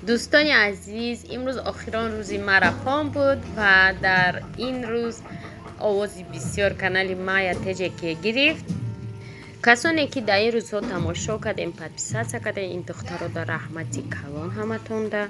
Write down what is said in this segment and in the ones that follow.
دوستان عزیز، امروز آخران روز ماراتون بود و در این روز آوازی بسیار کانال مایا تجکی گرفت. کسانی که در این روزها تماشا کردیم پادپیسات کردیم، این دخترها در رحمتی کلان همتون ده.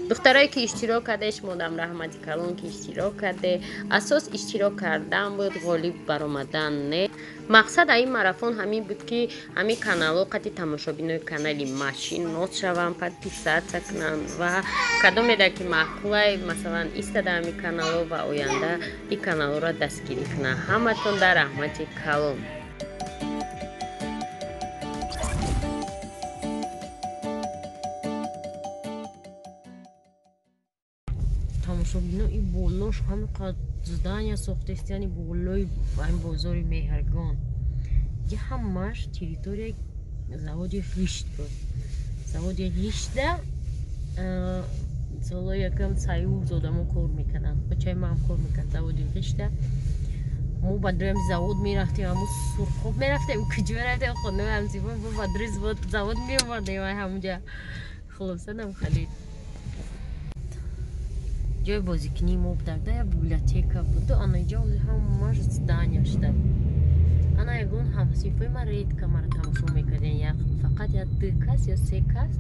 دخترایی که اشتراک کردش مادام رحمتی کلان که اشتراک کرده، اساس اشتراک کردن بود، غالب برآمدن نه. مقصد این ماراتون همین بود که همین کانال ها قطعی تماشابینای کانال ماشین نوت شوند، پادپیسات کنن و کدام میده که معقوله مثلا ایستاده همین کانال ها و آینده این کانال ها را دستگیری کنن. همتون در رحمتی کلان. تماشابینا این بولاش همه قد زدن ساخته است، یعنی بولای این بازار مهرگان یه همش تریتوری زوادی خیشت بود. زوادی خیشته سالا یکم سایو زودمو کار میکنن، بچه ما هم کار میکن. زوادی خیشته مو بدریم زواد میرفتیم، همون سرخوب میرفتیم کجا میرفتیم خونه همزیبون با بدری زواد میومدیم همونجا. خلاصه نم خلید جای بازیکنی ما بودم، یا بیبلیوتека بود. آنها اینجا همش здание شده. آنها یکون همسیفای ما رید که مرا تماشا میکردن، یا فقط یا 2 کس یا 3 کس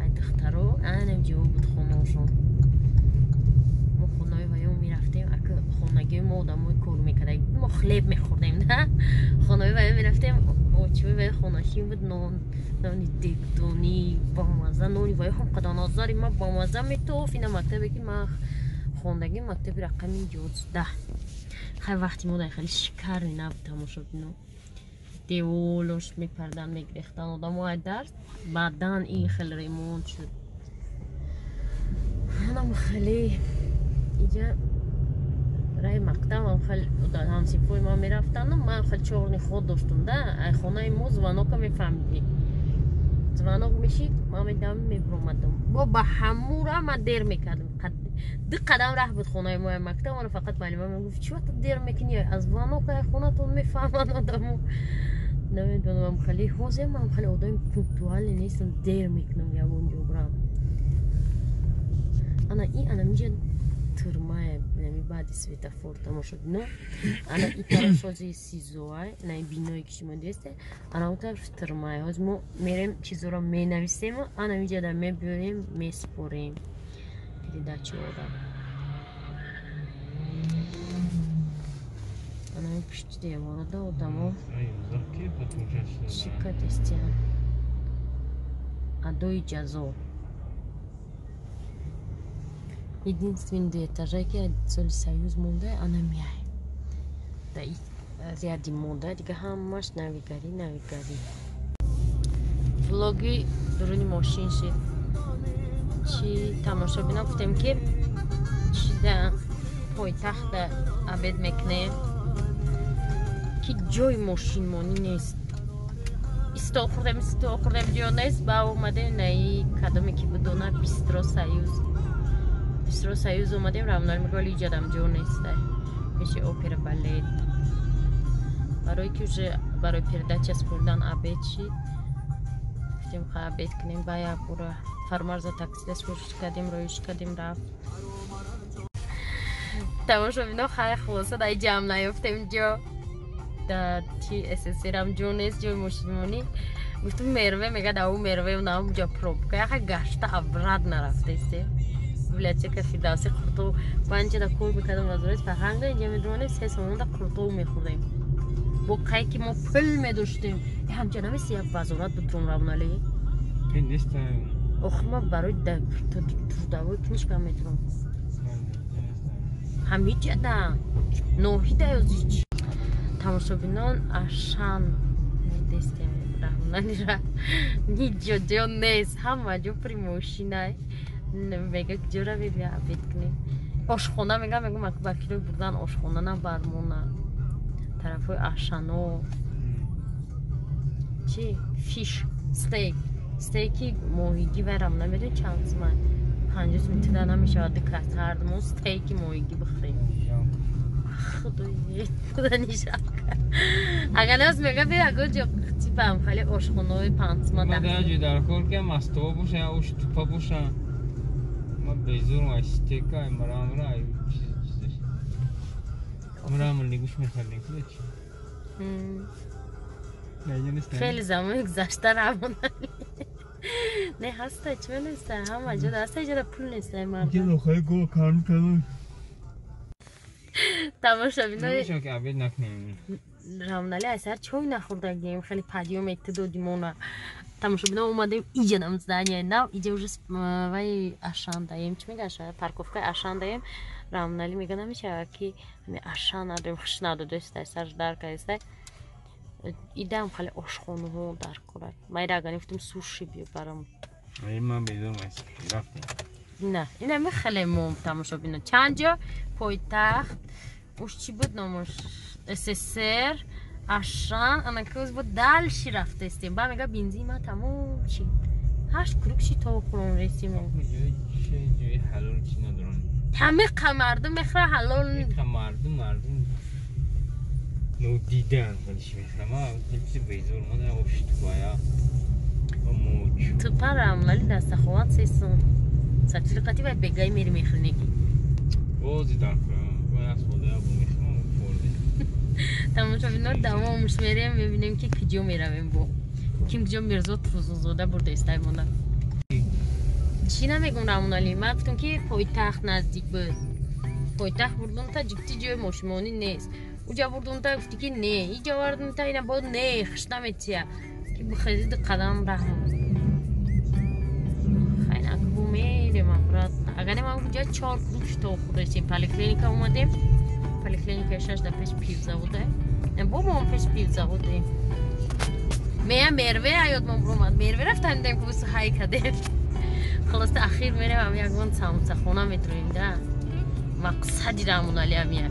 این دخترها اینجا بود خونه‌شون. ما خونه ویام میرفتیم، اگه خونگی ما آدمای کار میکردیم، ما خلیب میخوردیم نه. خونه ویام میرفتیم، آچوی وی خونه‌شیم بود، نانی دیگدونی با مزه، نانی وی هم قدان آزاری ما با مزه میتوف. اینا مکتبی که ما خوندگی مکتب رقم 11. خیلی وقتی ما خیلی شکر نبود تماشا بینم، دیولوش میپردن میگریختن آدم های درس. بعدا این خیلی ریموند شد. منم خیلی اینجا رای مکتب هم خیلی همسیفوی ما میرفتن. من خیلی چهارنی خود داشتم ده خونه ما زوانوکا میفهمیدی. زوانوک میشید ما میدم میبرومدم با همورا ما دیر میکردم. 2 قدم راه بود خونه ما مکتب. من فقط معلمه میگفت چی وقت دیر میکنی از زوانوکا خونه تون میفهمن آدمو. نمیدونم خیلی حوزه من خیلی آدم پونکتوالی نیستم، دیر میکنم یا اونجا برم. انا میجا ترمای نمی بعد سویتافور تماشا نه. انا این طرف شازی سیزوای نه بینایی که شما دیسته. انا اون طرف ترمای هاز ما میریم چیزا رو می نویسیم. انا میجا در میبریم میسپریم. دیده چی آدم. انا این پشت دیواره دا آدم شکت استیان ادوی جزا. Единственный этажай که سال سیوز مونده آنها میای دا زیادی مونده دیگه همش نویگاری. ولاگی درونی ماشین شد. چی تماشا بینم گفتیم که چی در پایتخت عبید میکنیم که جای ماشین مانی نیست. استو خوردم جا نیست. با اومده نایی کدامی که بدونه بیسترا سیوز اومدیم رامنال میگولی ایجادم جو نیسته. میشه اوپر بالید برای که برای پرده چسبوردن عبید شید. گفتیم خواه عبید کنیم باید برای فرمارزا تاکسی دستگوش کردیم رویش کردیم رفت. تماشا بینا خیلی خلاصه دایی جمع نیفتیم جا دا چی اساسی رم جو نیست جای مشیمونی. گفتم مروه میگه دا اون مروه و نام جا پروب که یخه گشته ابراد نرفته استه. ولیت که فیداسی خورتو پنجه دا کور میکردم وزارت فرهنگ اینجا میدونه 3 سالان دا خورتو میخوردیم با قایی که ما پل میداشتیم. همچنان نمیسی یک وزارت بودرون رابنالی این نیستم آخه ما برای تو دوای کنش کم میتونم همیچه دا نوحی دا یازیچ تماشا بینان اشان میدستیم رابنالی را نیجا جا نیست همه جو پریموشینای میگه کجا رو بیا عبید کنی. آشخونه میگم بلکی رو بردن آشخونه نه برمونه طرف های اشانو چی؟ فیش ستیکی ماهیگی برم نمیده چند زمان 500 میتونه نمیشه 2 کس هر دمون ستیکی ماهیگی بخوریم. خدا نشان اگر از میگه بیا کجا تیپم خالی آشخونه‌های پانسمان ما در در کار که مستوى باشه یا اوش توپا باشه ما بیزور ما استیکا مرامرا چیزش مرامر نگوش میخوردیم که چی خیلی زمان گذشته رامون نه هسته چه نیسته هم جدا هسته جدا پول نیسته مرد که داخل گو کار میکنم تماشا بینه نمیشه که عبید نکنیم رامنالی اثر چوی نخوردگیم خیلی پیام اتدادیمونه تماشا بینه اومدیم ایجا нам здание نه ایجا уже وای اشان دایم چی میگه اشان парковка اشان دایم رامنالی میگه نمیشه که اشان نداریم خوش نداده است سر در کایسته ایدم خیلی آشخونه ها در کرد ما را گفتم سوشی بیو برام ما بیزور ماست رفتیم نه اینم خیلی مهم تماشا بینه چند جا پایتخت اوش چی بود نامش SSR اشان انا که از بود دلشی رفته استیم با میگه بنزین ما تموم شد 8 کروکشی تا خورون رسیم جای حلال چی ندارن همه مردم میخواه حلال مردم نو دیدن ولیش میخواه ما کلیسی بیزور ما در افشت بایا و موج تو پرم ولی دست خوات سیسون سرتیفیکاتی باید بگای میری میخونگی بازی در کنم باید از خوده ابو میخوام خورده تماشا بینار دوامش میریم میبینیم که کجا میرویم با کیم کجا میرزاد فوزوزاده برده استای مونده چی نمیگم رامونالی من گفتم که پایتخت نزدیک بود پایتخت بردون تا جبتی جای ماشمانی نیست اونجا بردون تا گفتی که نه اینجا بردون تا اینا باید نه خش نمیتیه که بخیزید قدم رحم خیلی اکبو میریم افراد اگر ما اونجا 4 کروش تا خودشیم پالیکلینیکا اومدیم پالیکلینیکا 6 در پیش پیوزا بوده بابا هم پیش پیوزا بوده میم میروه ایاد ما برومد میروه رفتن دیم که بسو های کده خلاص اخیر میریم هم یکون ساموسه خونه میترویم ده مقصدی رامونالی همیه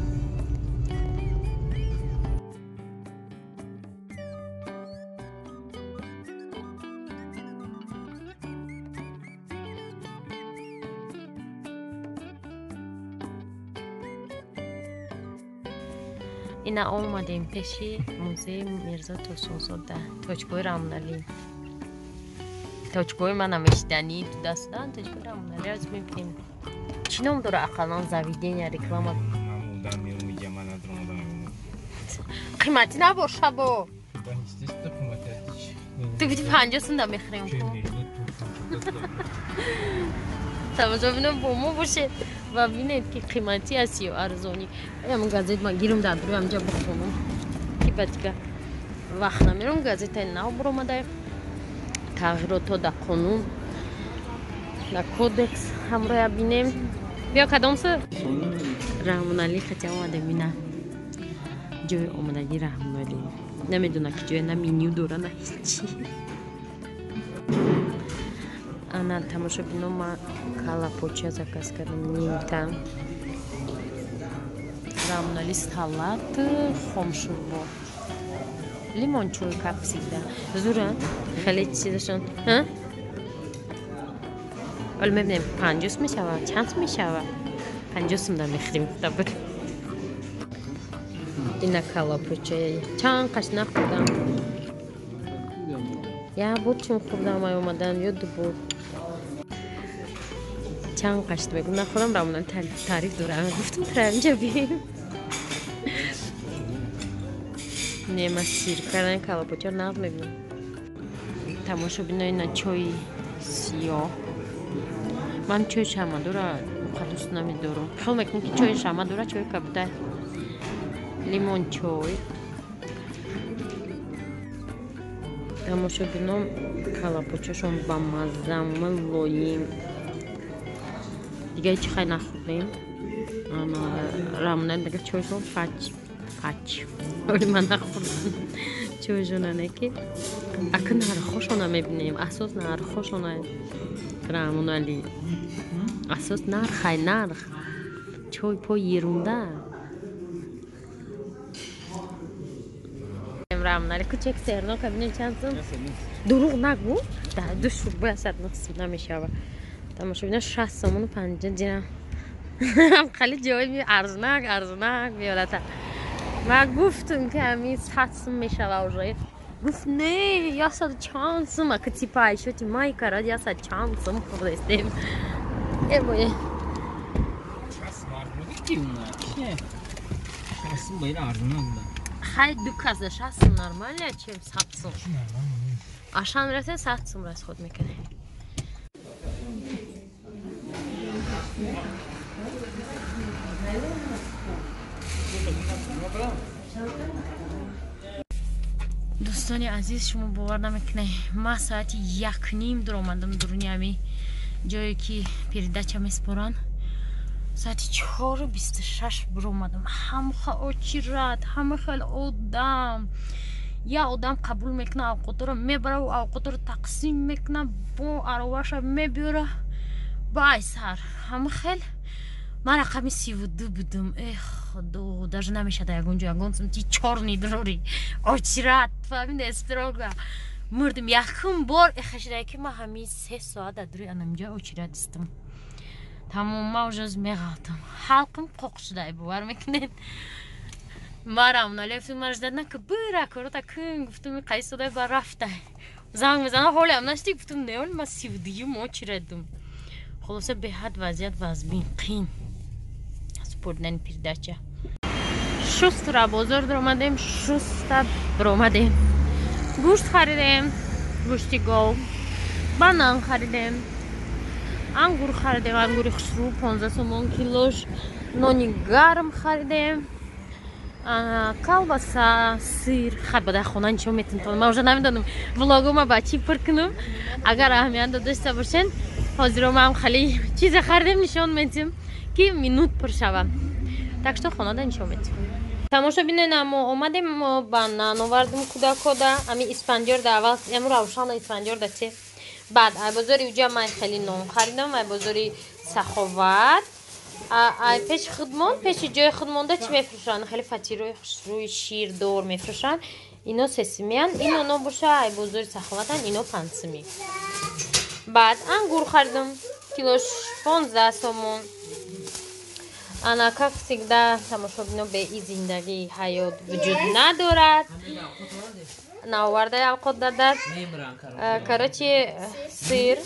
اینا آمدیم پیشی موزه میرزا توسونزاده تاجگاه رامونالی تاجگاه من نمیشدنی تو دستان تاجگاه رامونالی از میبینیم چی نام داره اقلان زویدین یا رکلام ممودن میرو میگه من ادرام آدم قیمتی نباشه با بانیستیست قیمتی تو بیدی 50 سنده میخریم تماشا بینم با ما باشه و بینید که قیمتی هستی و ارزانی همون گازت ما گیرم در روی همجا بخونم که بعد که وقت نمیرم گازت نو برام در تغییرات در قانون در کودکس همراه بینیم بیا کدام سه رامونالی خطی آمده بینه جای آمدگی رامونالی نمیدونه که جای نه مینیو دوره نه هیچی انا تماشا بینم ما کالا پوچه заказ کردم نیمتن رامونالی سالات خام شوربا لیمون چوی کپسیده زوره خیلی چیزشون ها ولی میبینیم 50 میشوه چند میشوه 50 سم دارم میخریم خدا اینا کالا پوچه چند قش نخوردم یا بود چون خوردم های اومدن یاد بود چند قشت بگم نخورم رامونالی تعریف داره گفتم تر اینجا بیم نیمه سیر کردن کلاپوچه نقد میبینم تماشا بینه اینا چای سیاه من چای شمدو را دوست نمیدارم خیلی میکنم که چای شمدو را چای کبوده لیمون چای تماشا بینم کلاپوچه شون با مزم لایم دیگه هیچی خیلی نخوردیم رامونالی دیگه چایشون فچ ولی من نخوردم چایشون نکی اکن نرخوشونه میبینیم اساس نرخوشونه رامونالی اساس نرخ چای پای یرونده رامونالی کوچک سرنا کبینه چندم دروغ نگو ده دو شروع باید نقص نمیشه تماشا بینه 60 سامون و 50 دیرم خیلی جایی ارزناک بیارد. ما گفتم که همین 100 سوم میشه و گفت نه یا 100 سوم که تی پای شدی مای کرد یا 100 سوم خودستیم ای بای خیلی دو کازه 60 سوم نرماله چیم 100 سوم آشان رسه 100 سوم راست خود میکنه دوستانی عزیز شما باور نمیکنه ما ساعت 1:30 در آمدم درونی همی جایی که پیردچه میسپرن ساعت 4:26 بر آمدم همه خیلی همه خیلی آدم یا آدم قبول میکنه اوقات رو میبره و اوقات رو تقسیم میکنه با اروش میبره با ایسر همه خیلی من رقمی 32 بودم ای خدا درج نمیشه در یگون سمتی 4 نیدروری آچرات فهمید استراگا مردم یکم بار خشده که ما همین 3 ساعت در دوری انمجا آچرات استم تمام موجز میگفتم حلقم قوق شده باور میکنید مرام نلیفتم مرز دادن که برا کرد تا کن گفتم قیس دای بر رفته زنگ میزنه حالی هم نشتی گفتم نه ما 32 ما آچراتم خلاصه به حد وضعیت وزبین قین سپردن پیردچه شست را بازار در آمدیم شست بر آمدیم گوشت خریدیم گوشتی گاو بانان خریدیم انگور خریدیم انگور خسرو 15 سوم کیلوش نانی گرم خریدیم کالباسا سیر خیلی بده خونه نشون میتونم ما уже نمیدونم ولاگو ما با چی پر کنم اگر اهمیت داشته باشین حاضرم هم خیلی چیز خریدیم نشون میتونم که مینوت پر شوم تاکشو خونه نشون میتونم تماشا بینین ما اومدیم با نان آوردیم کدا امی اسفنجر اول امروز روشن اسفنجر داشته بعد ای بازاری اونجا من خیلی نان خریدم ای بازاری سخاوت ای پیش خدمات پیش جای خدمات چی میفروشن خیلی فطیروی خسروی شیر دور میفروشن اینو 3 میان اینو نو باشه ای بازاری سخاوتن اینو 5 می بعد انگور خریدم کیلوش 15 سومون انا как всегда تماشا بینو به این زندگی حیات وجود ندارد ناورده اوقات دادد کراچی سیر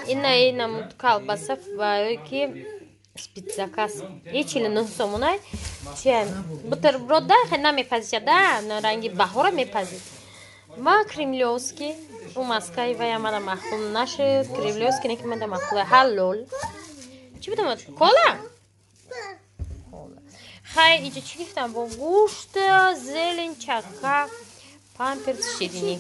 این نمود کالباسه و که спецзаказ и 49 сомонай чия бутерброд да хе намепазиша да наранги баҳора мепазид ма кремлёвский у Москве ва ямада махлум наши кремлёвский неки мада махлум халол чи будам кола хай иҷа чи гифтам бо гӯшт зелен чака памперс ширинӣ